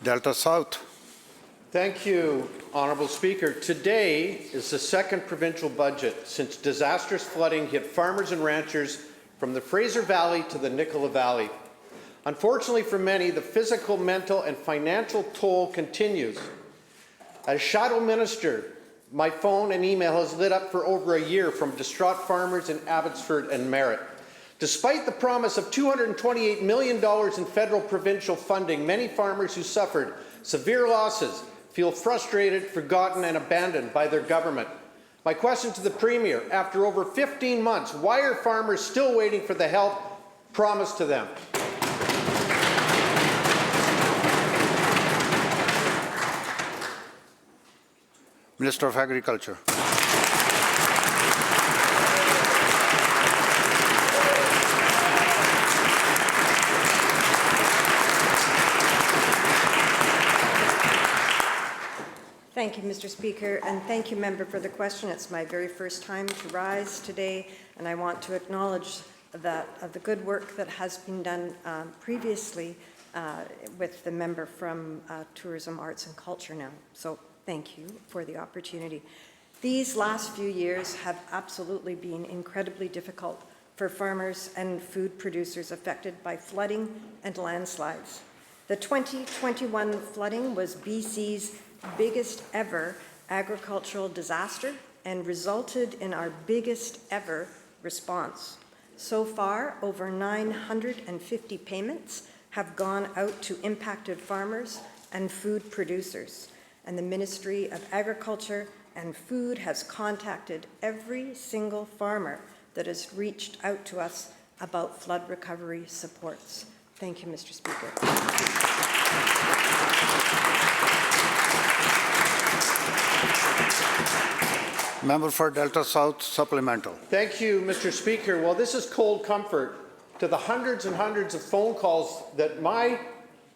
Delta South. Thank you, Honourable Speaker. Today is the second provincial budget since disastrous flooding hit farmers and ranchers from the Fraser Valley to the Nicola Valley. Unfortunately for many, the physical, mental and financial toll continues. As Shadow Minister, my phone and email has lit up for over a year from distraught farmers in Abbotsford and Merritt. Despite the promise of $228 million in federal provincial funding, many farmers who suffered severe losses feel frustrated, forgotten and abandoned by their government. My question to the Premier, after over 15 months, why are farmers still waiting for the help promised to them? Minister of Agriculture. Thank you, Mr. Speaker, and thank you, Member, for the question. It's my very first time to rise today, and I want to acknowledge the good work that has been done previously with the member from Tourism, Arts and Culture now. So thank you for the opportunity. These last few years have absolutely been incredibly difficult for farmers and food producers affected by flooding and landslides. The 2021 flooding was BC's biggest ever agricultural disaster and resulted in our biggest ever response. So far, over 950 payments have gone out to impacted farmers and food producers, and the Ministry of Agriculture and Food has contacted every single farmer that has reached out to us about flood recovery supports. Thank you, Mr. Speaker. Member for Delta South, supplemental. Thank you, Mr. Speaker. Well, this is cold comfort to the hundreds and hundreds of phone calls that my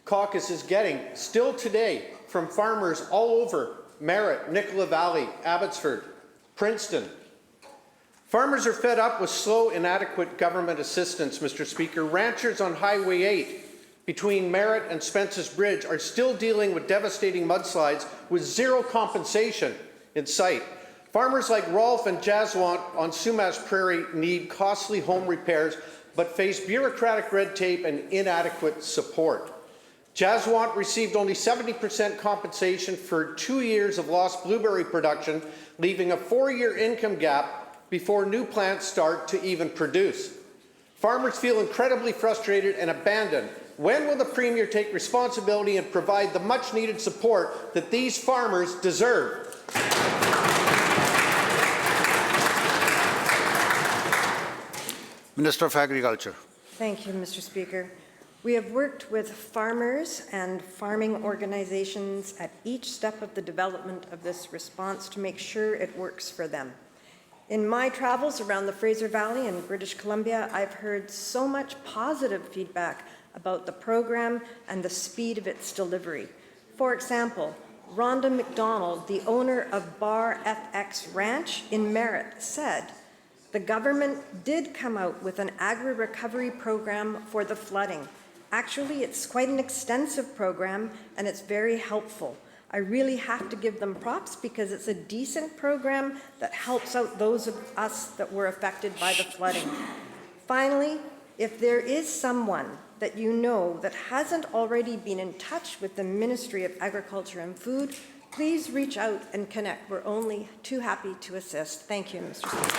caucus is getting still today from farmers all over Merritt, Nicola Valley, Abbotsford, Princeton. Farmers are fed up with slow, inadequate government assistance, Mr. Speaker. Ranchers on Highway 8 between Merritt and Spence's Bridge are still dealing with devastating mudslides with zero compensation in sight. Farmers like Rolf and Jaswant on Sumas Prairie need costly home repairs but face bureaucratic red tape and inadequate support. Jaswant received only 70% compensation for 2 years of lost blueberry production, leaving a 4-year income gap before new plants start to even produce. Farmers feel incredibly frustrated and abandoned. When will the Premier take responsibility and provide the much-needed support that these farmers deserve? Minister of Agriculture. Thank you, Mr. Speaker. We have worked with farmers and farming organizations at each step of the development of this response to make sure it works for them. In my travels around the Fraser Valley and British Columbia, I've heard so much positive feedback about the program and the speed of its delivery. For example, Rhonda McDonald, the owner of Bar FX Ranch in Merritt, said, "The government did come out with an agri-recovery program for the flooding. Actually, it's quite an extensive program and it's very helpful. I really have to give them props because it's a decent program that helps out those of us that were affected by the flooding." Finally, if there is someone that you know that hasn't already been in touch with the Ministry of Agriculture and Food, please reach out and connect. We're only too happy to assist. Thank you, Mr. Speaker.